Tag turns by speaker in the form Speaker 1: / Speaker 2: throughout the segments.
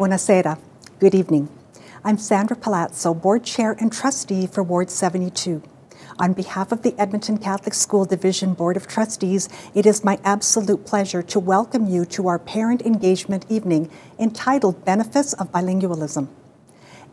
Speaker 1: Buonasera. Good evening. I'm Sandra Palazzo, Board Chair and Trustee for Ward 72. On behalf of the Edmonton Catholic School Division Board of Trustees, it is my absolute pleasure to welcome you to our parent engagement evening entitled Benefits of Bilingualism.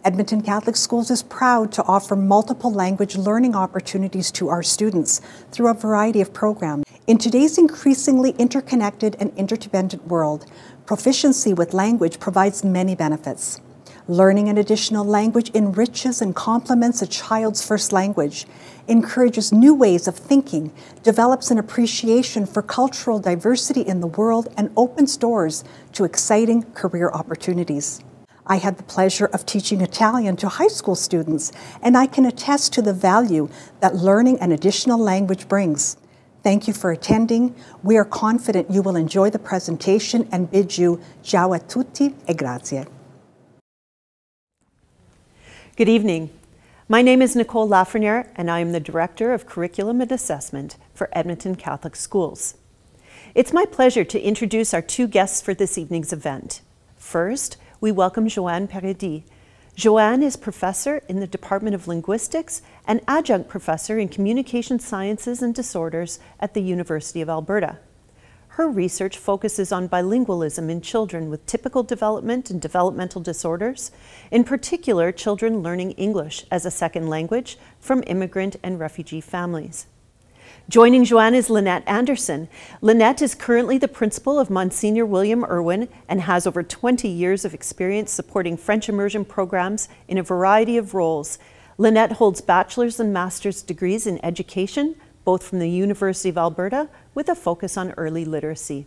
Speaker 1: Edmonton Catholic Schools is proud to offer multiple language learning opportunities to our students through a variety of programs. In today's increasingly interconnected and interdependent world, proficiency with language provides many benefits. Learning an additional language enriches and complements a child's first language, encourages new ways of thinking, develops an appreciation for cultural diversity in the world, and opens doors to exciting career opportunities. I had the pleasure of teaching Italian to high school students, and I can attest to the value that learning an additional language brings. Thank you for attending. We are confident you will enjoy the presentation and bid you ciao a tutti e grazie.
Speaker 2: Good evening. My name is Nicole Lafreniere, and I am the Director of Curriculum and Assessment for Edmonton Catholic Schools. It's my pleasure to introduce our two guests for this evening's event. First, we welcome Johanne Paradis. Johanne is professor in the Department of Linguistics and adjunct professor in Communication Sciences and Disorders at the University of Alberta. Her research focuses on bilingualism in children with typical development and developmental disorders, in particular children learning English as a second language from immigrant and refugee families. Joining Johanne is Lynnette Anderson. Lynnette is currently the principal of Monsignor William Irwin and has over 20 years of experience supporting French immersion programs in a variety of roles. Lynnette holds bachelor's and master's degrees in education, both from the University of Alberta, with a focus on early literacy.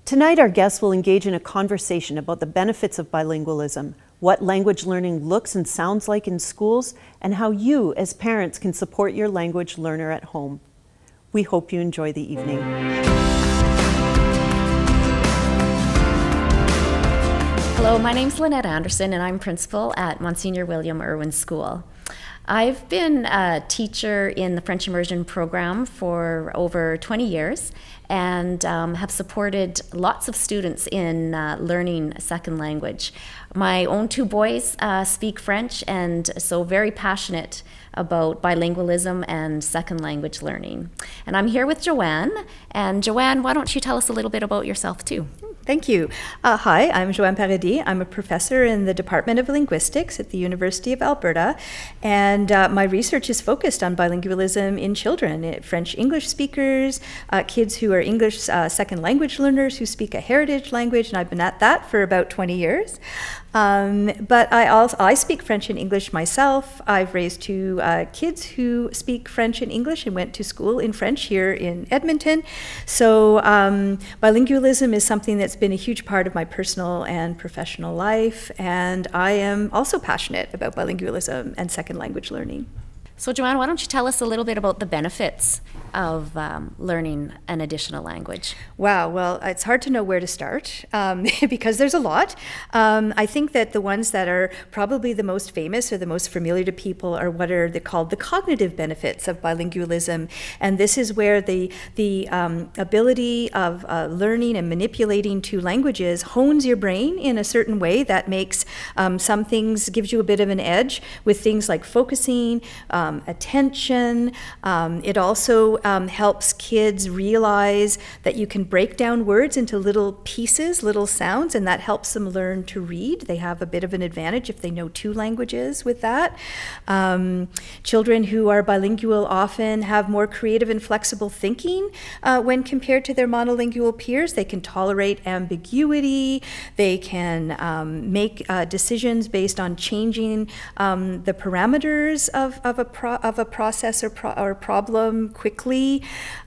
Speaker 2: Tonight, our guests will engage in a conversation about the benefits of bilingualism, what language learning looks and sounds like in schools, and how you, as parents, can support your language learner at home. We hope you enjoy the evening.
Speaker 3: Hello, my name's Lynnette Anderson, and I'm principal at Monsignor William Irwin School. I've been a teacher in the French immersion program for over 20 years and have supported lots of students in learning a second language. My own two boys speak French, and so very passionate about bilingualism and second language learning. And I'm here with Johanne. And Johanne, why don't you tell us a little bit about yourself too?
Speaker 4: Thank you. Hi, I'm Johanne Paradis. I'm a professor in the Department of Linguistics at the University of Alberta, and my research is focused on bilingualism in children, French English speakers, kids who are English second language learners who speak a heritage language, and I've been at that for about 20 years. But I speak French and English myself. I've raised two kids who speak French and English and went to school in French here in Edmonton. So bilingualism is something that's been a huge part of my personal and professional life, and I am also passionate about bilingualism and second language learning.
Speaker 3: So Johanne, why don't you tell us a little bit about the benefits of learning an additional language? Wow,
Speaker 4: well, it's hard to know where to start because there's a lot. I think that the ones that are probably the most famous or the most familiar to people are what are called the cognitive benefits of bilingualism. And this is where the ability of learning and manipulating two languages hones your brain in a certain way that makes some things, gives you a bit of an edge with things like focusing, attention. It also helps kids realize that you can break down words into little pieces, little sounds, and that helps them learn to read. They have a bit of an advantage if they know two languages with that. Children who are bilingual often have more creative and flexible thinking when compared to their monolingual peers. They can tolerate ambiguity. They can make decisions based on changing the parameters of a process or problem quickly.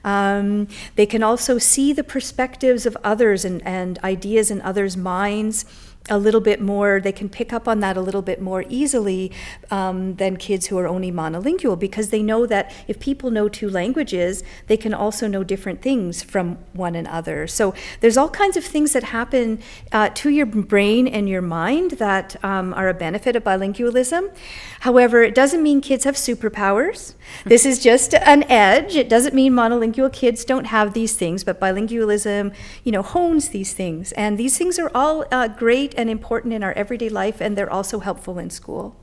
Speaker 4: They can also see the perspectives of others and ideas in others' minds a little bit more. They can pick up on that a little bit more easily than kids who are only monolingual, because they know that if people know two languages, they can also know different things from one another. So there's all kinds of things that happen to your brain and your mind that are a benefit of bilingualism. However, it doesn't mean kids have superpowers. This is just an edge. It doesn't mean monolingual kids don't have these things, but bilingualism, hones these things. And these things are all great and important in our everyday life, and they're also helpful in school.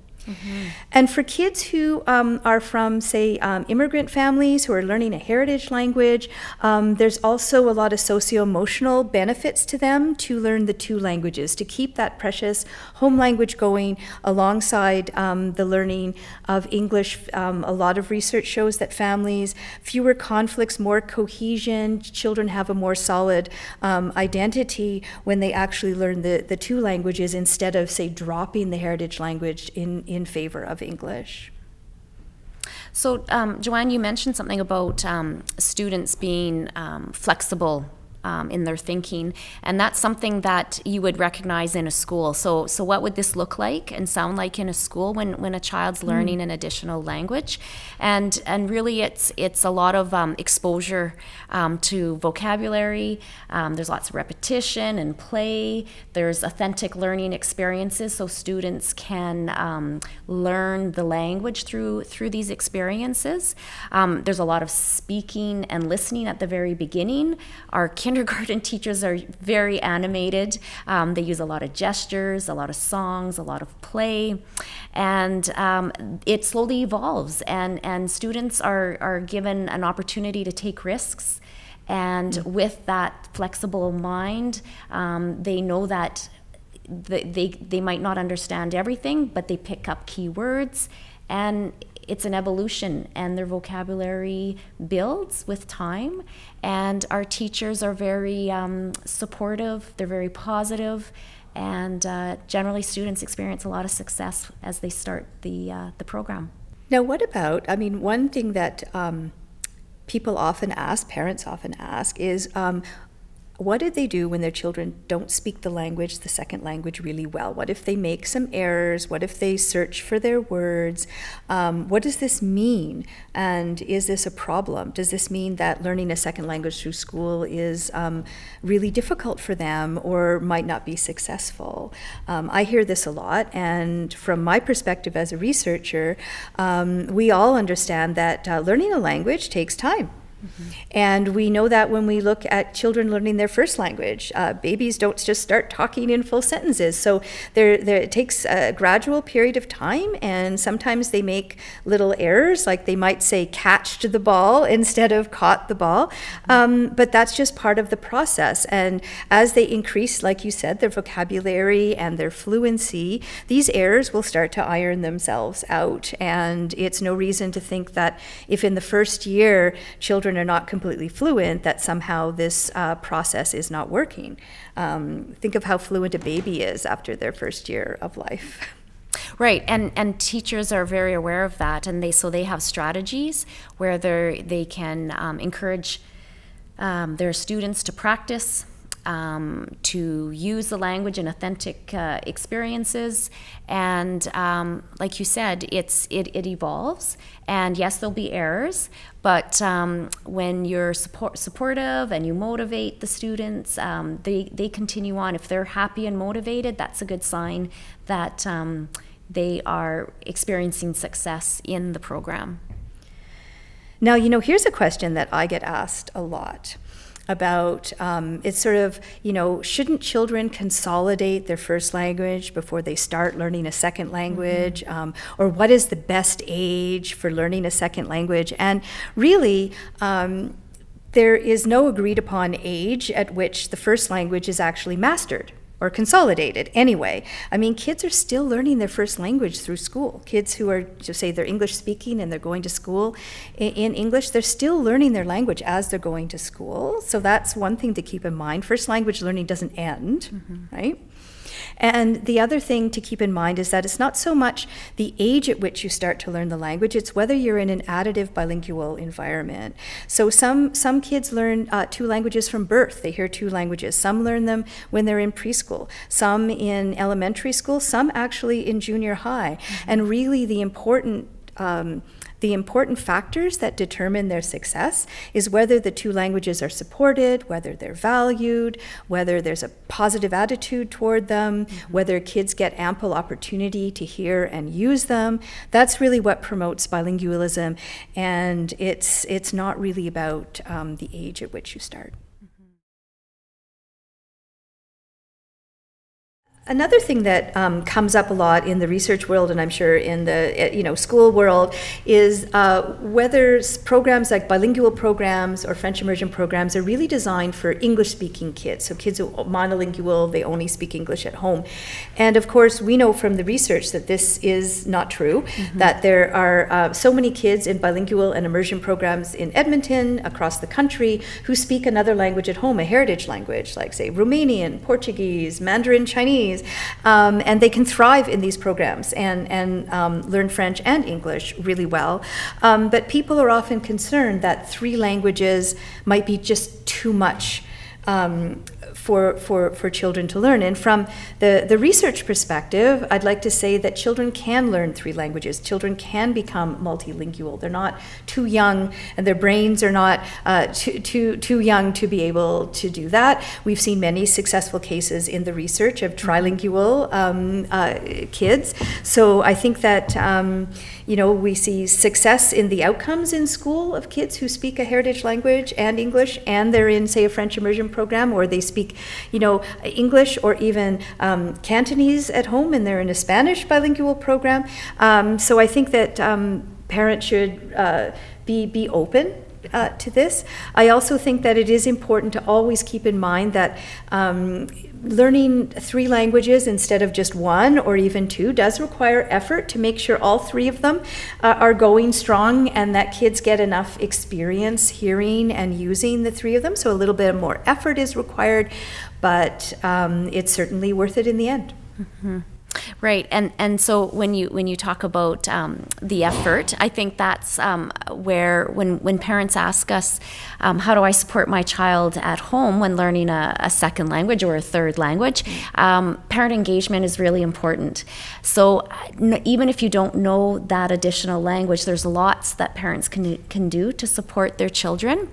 Speaker 4: And for kids who are from, say, immigrant families who are learning a heritage language, there's also a lot of socio-emotional benefits to them to learn the two languages, to keep that precious home language going alongside the learning of English. A lot of research shows that families, fewer conflicts, more cohesion, children have a more solid identity when they actually learn the two languages instead of, say, dropping the heritage language in favor of English.
Speaker 3: So, Johanne, you mentioned something about students being flexible in their thinking, and that's something that you would recognize in a school. So what would this look like and sound like in a school when a child's learning an additional language? And really, it's a lot of exposure to vocabulary. There's lots of repetition and play. There's authentic learning experiences, so students can learn the language through these experiences. There's a lot of speaking and listening at the very beginning. Our kindergarten teachers are very animated. They use a lot of gestures, a lot of songs, a lot of play, and it slowly evolves, and students are given an opportunity to take risks. And with that flexible mind, they know that they might not understand everything, but they pick up key words, and it's an evolution, and their vocabulary builds with time. And our teachers are very supportive, they're very positive, and generally students experience a lot of success as they start the program.
Speaker 4: Now, what about, I mean, one thing that people often ask, parents often ask, is what do they do when their children don't speak the language, the second language, really well? What if they make some errors? What if they search for their words? What does this mean? And is this a problem? Does this mean that learning a second language through school is really difficult for them or might not be successful? I hear this a lot, and from my perspective as a researcher, we all understand that learning a language takes time. And we know that when we look at children learning their first language, babies don't just start talking in full sentences. So it takes a gradual period of time, and sometimes they make little errors, like they might say catched the ball instead of caught the ball. But that's just part of the process. And as they increase, like you said, their vocabulary and their fluency, these errors will start to iron themselves out. And it's no reason to think that if in the first year children are not completely fluent, that somehow this process is not working. Think of how fluent a baby is after their first year of life.
Speaker 3: Right, and teachers are very aware of that, and they have strategies where they can encourage their students to practice, to use the language in authentic experiences, and like you said, it evolves, and yes, there'll be errors, but when you're supportive and you motivate the students, they continue on. If they're happy and motivated, that's a good sign that they are experiencing success in the program.
Speaker 4: Now, here's a question that I get asked a lot about, it's sort of, shouldn't children consolidate their first language before they start learning a second language? Or what is the best age for learning a second language? And really, there is no agreed upon age at which the first language is actually mastered or consolidated anyway. I mean, kids are still learning their first language through school. Kids who are, just say, they're English speaking and they're going to school in English, they're still learning their language as they're going to school. So that's one thing to keep in mind. First language learning doesn't end, right? And the other thing to keep in mind is that it's not so much the age at which you start to learn the language, it's whether you're in an additive bilingual environment. So some kids learn two languages from birth. They hear two languages. Some learn them when they're in preschool, some in elementary school, some actually in junior high. And really the important factors that determine their success is whether the two languages are supported, whether they're valued, whether there's a positive attitude toward them, whether kids get ample opportunity to hear and use them. That's really what promotes bilingualism, and it's not really about the age at which you start. Another thing that comes up a lot in the research world, and I'm sure in the school world, is whether programs like bilingual programs or French immersion programs are really designed for English-speaking kids. So kids who are monolingual, they only speak English at home. And of course, we know from the research that this is not true, that there are so many kids in bilingual and immersion programs in Edmonton, across the country, who speak another language at home, a heritage language, like say Romanian, Portuguese, Mandarin Chinese. And they can thrive in these programs and learn French and English really well. But people are often concerned that 3 languages might be just too much for children to learn. And from the research perspective, I'd like to say that children can learn 3 languages. Children can become multilingual. They're not too young, and their brains are not too young to be able to do that. We've seen many successful cases in the research of trilingual kids. So I think that we see success in the outcomes in school of kids who speak a heritage language and English, and they're in, say, a French immersion program, or they speak English or even Cantonese at home, and they're in a Spanish bilingual program. So I think that parents should be open to this. I also think that it is important to always keep in mind that learning 3 languages instead of just 1 or even 2 does require effort to make sure all 3 of them are going strong, and that kids get enough experience hearing and using the 3 of them. So a little bit more effort is required, but it's certainly worth it in the end.
Speaker 3: Right, and so when you talk about the effort, I think that's where when parents ask us, how do I support my child at home when learning a second language or a third language, parent engagement is really important. So even if you don't know that additional language, there's lots that parents can do to support their children,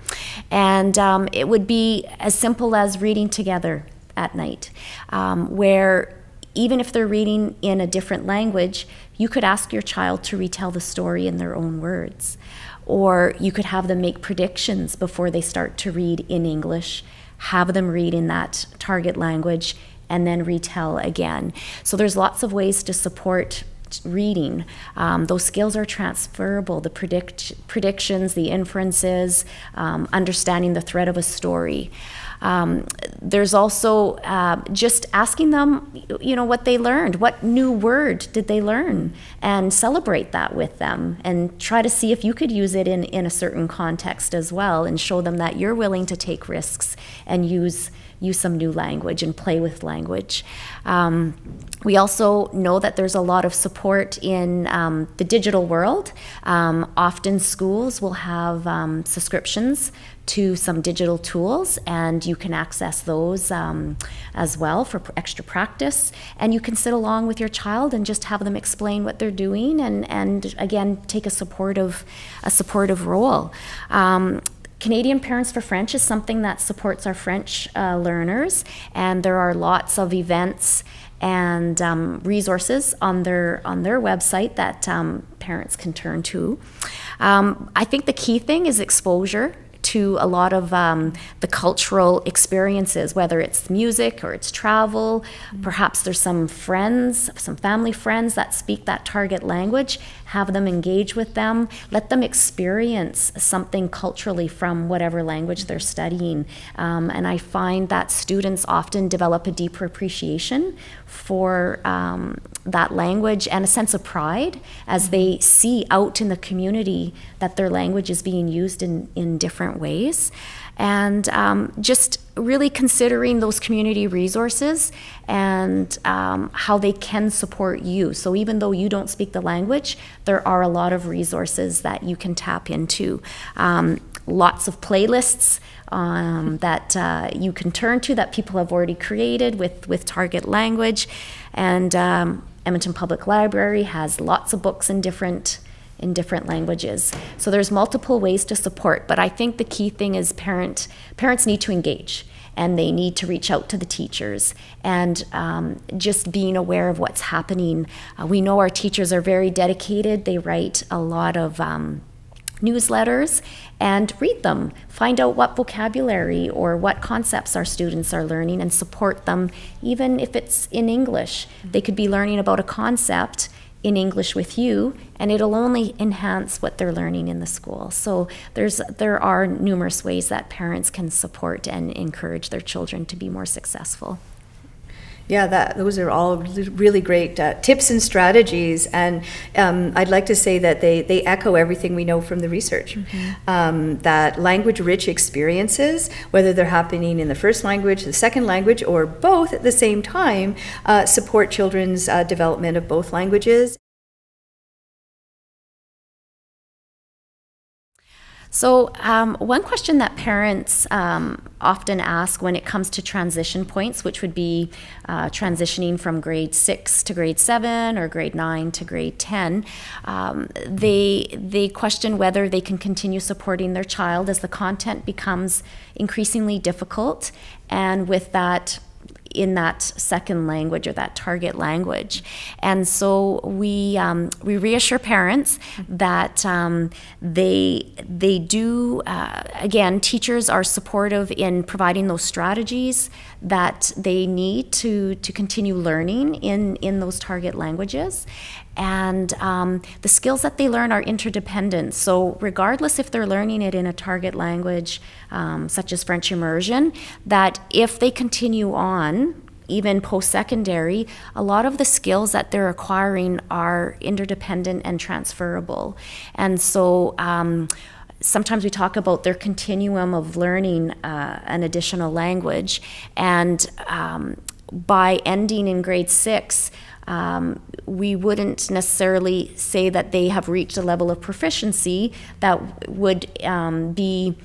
Speaker 3: and it would be as simple as reading together at night, where even if they're reading in a different language, you could ask your child to retell the story in their own words. Or you could have them make predictions before they start to read in English, have them read in that target language, and then retell again. So there's lots of ways to support reading. Those skills are transferable, the predictions, the inferences, understanding the thread of a story. There's also just asking them, what they learned, what new word did they learn, and celebrate that with them, and try to see if you could use it in a certain context as well, and show them that you're willing to take risks and use some new language and play with language. We also know that there's a lot of support in the digital world. Often schools will have subscriptions to some digital tools, and you can access those as well for extra practice. And you can sit along with your child and just have them explain what they're doing, and again, take a supportive role. Canadian Parents for French is something that supports our French learners, and there are lots of events and resources on their website that parents can turn to. I think the key thing is exposure to a lot of the cultural experiences, whether it's music or it's travel. Perhaps there's some friends, some family friends that speak that target language. Have them engage with them. Let them experience something culturally from whatever language they're studying. And I find that students often develop a deeper appreciation for that language and a sense of pride as they see out in the community that their language is being used in different ways. And just really considering those community resources and how they can support you. So even though you don't speak the language, there are a lot of resources that you can tap into. Lots of playlists that you can turn to that people have already created with target language. And Edmonton Public Library has lots of books in different languages. So there's multiple ways to support, but I think the key thing is parents need to engage, and they need to reach out to the teachers, and just being aware of what's happening. We know our teachers are very dedicated. They write a lot of newsletters and read them. Find out what vocabulary or what concepts our students are learning and support them, even if it's in English. They could be learning about a concept in English with you, and it'll only enhance what they're learning in the school. So there are numerous ways that parents can support and encourage their children to be more successful.
Speaker 4: Yeah, those are all really great tips and strategies, and I'd like to say that they echo everything we know from the research. That language-rich experiences, whether they're happening in the first language, the second language, or both at the same time, support children's development of both languages.
Speaker 3: So one question that parents often ask when it comes to transition points, which would be transitioning from grade 6 to grade 7 or grade 9 to grade 10, they question whether they can continue supporting their child as the content becomes increasingly difficult, and with that, in that second language or that target language. And so we reassure parents that they do, again, teachers are supportive in providing those strategies that they need to continue learning in those target languages. And the skills that they learn are interdependent. So regardless if they're learning it in a target language, such as French immersion, that if they continue on, even post-secondary, a lot of the skills that they're acquiring are interdependent and transferable. And so sometimes we talk about their continuum of learning an additional language, and by ending in grade 6, we wouldn't necessarily say that they have reached a level of proficiency that would be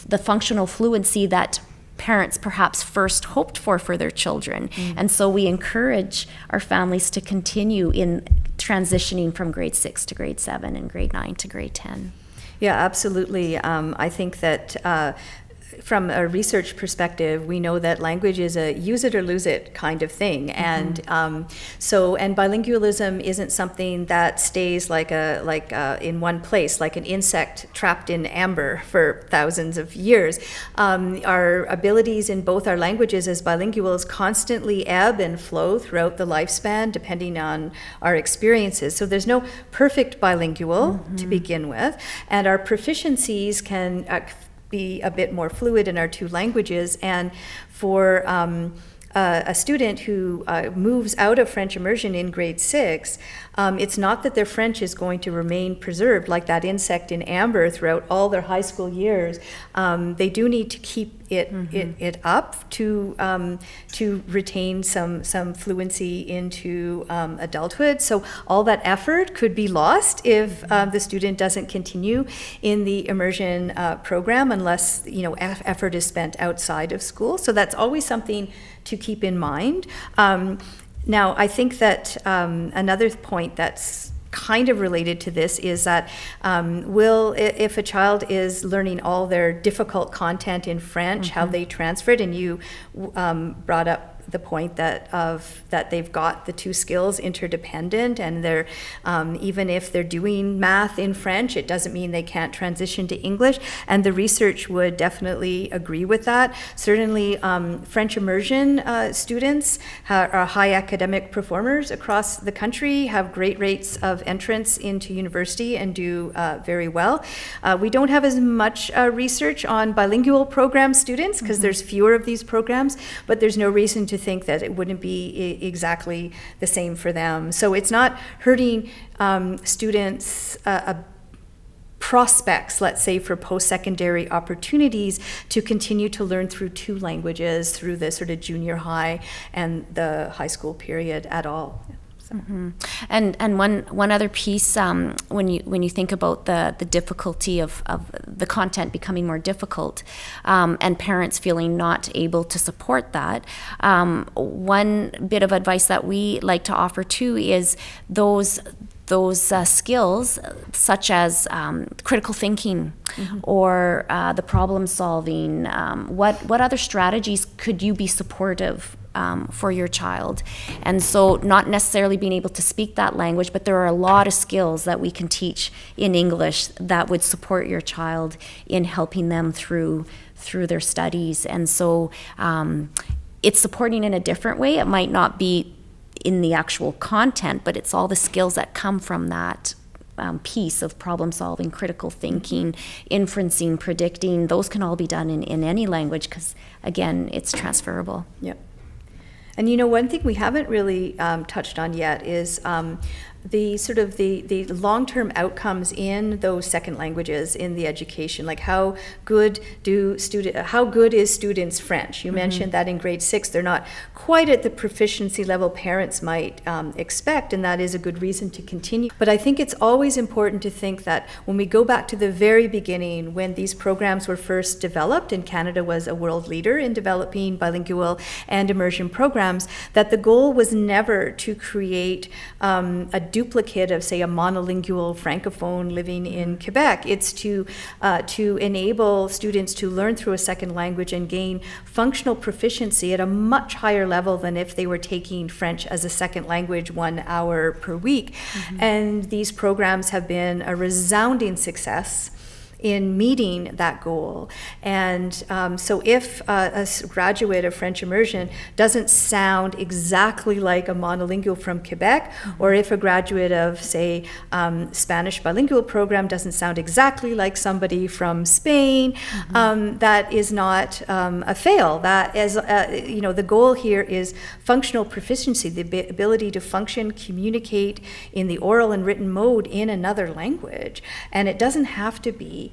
Speaker 3: the functional fluency that parents perhaps first hoped for their children. And so we encourage our families to continue in transitioning from grade 6 to grade 7 and grade 9 to grade 10.
Speaker 4: Yeah, absolutely. I think that from a research perspective, we know that language is a use it or lose it kind of thing, and and bilingualism isn't something that stays in one place, like an insect trapped in amber for thousands of years. Our abilities in both our languages as bilinguals constantly ebb and flow throughout the lifespan, depending on our experiences. So there's no perfect bilingual to begin with, and our proficiencies can be a bit more fluid in our two languages. And for a student who moves out of French immersion in grade 6, it's not that their French is going to remain preserved like that insect in amber throughout all their high school years. They do need to keep it up to retain some fluency into adulthood. So all that effort could be lost if the student doesn't continue in the immersion program, unless effort is spent outside of school. So that's always something to keep in mind. Now, I think that another point that's kind of related to this is that if a child is learning all their difficult content in French, how they transfer it, and you brought up the point that they've got the two skills interdependent, and they're even if they're doing math in French, it doesn't mean they can't transition to English, and the research would definitely agree with that. Certainly French immersion students are high academic performers across the country, have great rates of entrance into university, and do very well. We don't have as much research on bilingual program students because there's fewer of these programs, but there's no reason to think that it wouldn't be exactly the same for them. So it's not hurting students' prospects, let's say, for post-secondary opportunities to continue to learn through two languages through the sort of junior high and the high school period at all. And one other piece, when you think about the difficulty of the content becoming more difficult, and parents feeling not able to support that, one bit of advice that we like to offer too is those skills, such as critical thinking or the problem solving. What other strategies could you be supportive
Speaker 3: for your child. And so not necessarily being able to speak that language, but there are a lot of skills that we can teach in English that would support your child in helping them through their studies. And so it's supporting in a different way. It might not be in the actual content, but it's all the skills that come from that piece of problem solving, critical thinking, inferencing, predicting. Those can all be done in any language because, again, it's transferable.
Speaker 4: Yep. And you know, one thing we haven't really touched on yet is the sort of the long-term outcomes in those second languages in the education. Like how good is students' French? You mentioned that in grade 6 they're not quite at the proficiency level parents might expect, and that is a good reason to continue. But I think it's always important to think that when we go back to the very beginning, when these programs were first developed, and Canada was a world leader in developing bilingual and immersion programs, that the goal was never to create a duplicate of, say, a monolingual francophone living in Quebec. It's to enable students to learn through a second language and gain functional proficiency at a much higher level than if they were taking French as a second language 1 hour per week. And these programs have been a resounding success in meeting that goal. And so if a graduate of French immersion doesn't sound exactly like a monolingual from Quebec, or if a graduate of, say, Spanish bilingual program doesn't sound exactly like somebody from Spain, that is not a fail. That is, you know, the goal here is functional proficiency, the ability to function, communicate in the oral and written mode in another language. And it doesn't have to be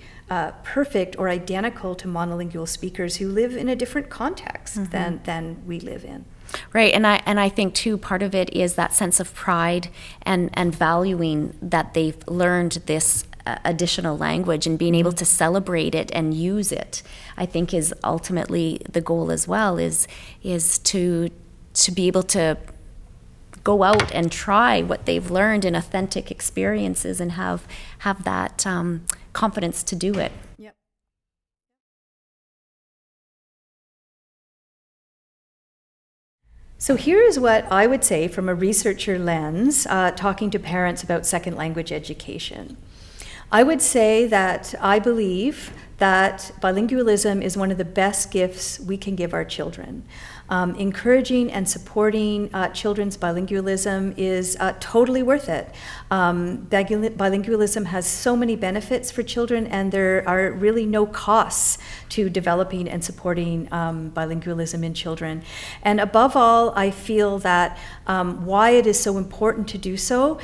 Speaker 4: perfect or identical to monolingual speakers who live in a different context than we live in.
Speaker 3: Right, and I think too part of it is that sense of pride and valuing that they've learned this additional language and being able to celebrate it and use it. I think is ultimately the goal as well. Is to be able to go out and try what they've learned in authentic experiences and have that confidence to do it.
Speaker 4: Yep. So here is what I would say from a researcher lens, talking to parents about second language education. I would say that I believe that bilingualism is one of the best gifts we can give our children. Encouraging and supporting children's bilingualism is totally worth it. Bilingualism has so many benefits for children, and there are really no costs to developing and supporting bilingualism in children. And above all, I feel that why it is so important to do so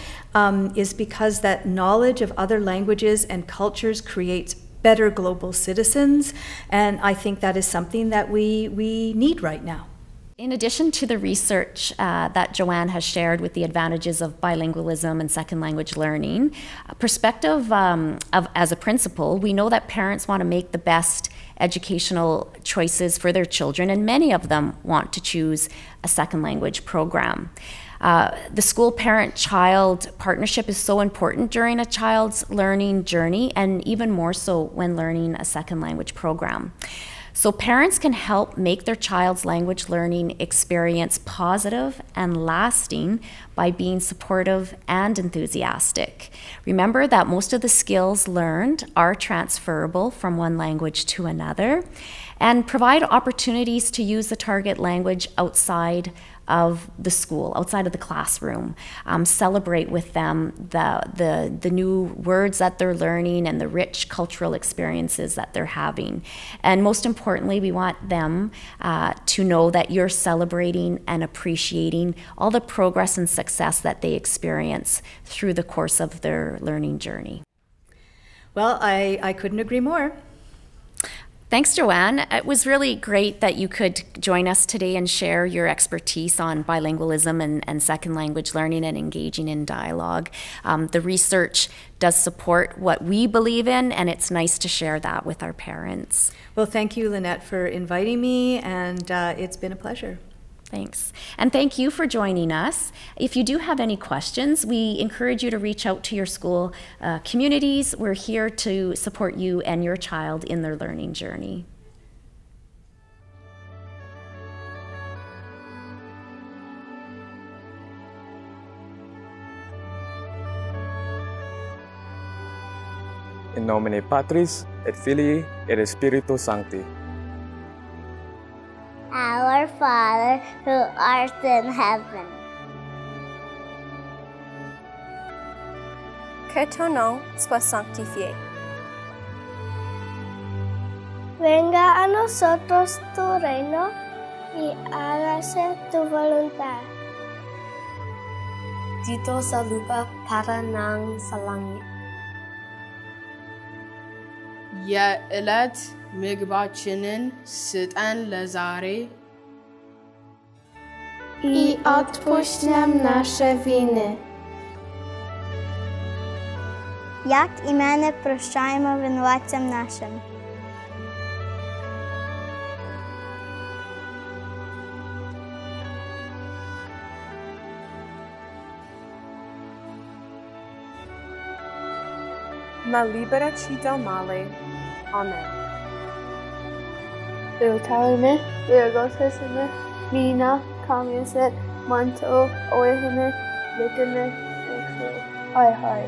Speaker 4: is because that knowledge of other languages and cultures creates better global citizens, and I think that is something that we need right now.
Speaker 3: In addition to the research that Johanne has shared with the advantages of bilingualism and second language learning, perspective as a principal, we know that parents want to make the best educational choices for their children, and many of them want to choose a second language program. The school parent-child partnership is so important during a child's learning journey, and even more so when learning a second language program. So parents can help make their child's language learning experience positive and lasting by being supportive and enthusiastic. Remember that most of the skills learned are transferable from one language to another, and provide opportunities to use the target language outside of the school, outside of the classroom. Celebrate with them the new words that they're learning and the rich cultural experiences that they're having. And most importantly, we want them to know that you're celebrating and appreciating all the progress and success that they experience through the course of their learning journey.
Speaker 4: Well, I couldn't agree more.
Speaker 3: Thanks, Johanne. It was really great that you could join us today and share your expertise on bilingualism and second language learning and engaging in dialogue. The research does support what we believe in, and it's nice to share that with our parents.
Speaker 4: Well, thank you, Lynnette, for inviting me, and it's been a pleasure.
Speaker 3: Thanks. And thank you for joining us. If you do have any questions, we encourage you to reach out to your school communities. We're here to support you and your child in their learning journey.
Speaker 5: In nomine Patris, et Filii, et Spiritus Sancti.
Speaker 6: Our Father, who art in heaven.
Speaker 7: Que ton nom soit sanctifié.
Speaker 6: Venga a nosotros tu reino y hágase tu voluntad.
Speaker 7: Dito sa lupa para ng sa langit.
Speaker 8: የዕለት ምግባችንን ስጠን ለዛሬ
Speaker 6: I odpuść nam nasze winy. Jak i my prощаємо винуватцям нашим.
Speaker 7: Ma libera ci dal male. Amen.
Speaker 9: Eutalime, Virgosesime, Mina, Kamiaset, Manto, Oehime, Litime, Exo, Hi.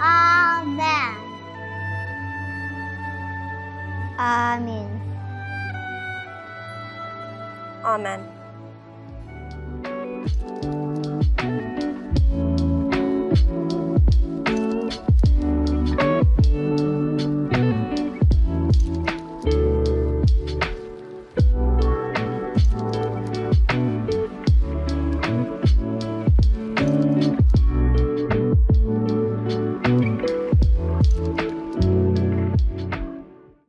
Speaker 6: Amen. Amen.
Speaker 7: Amen.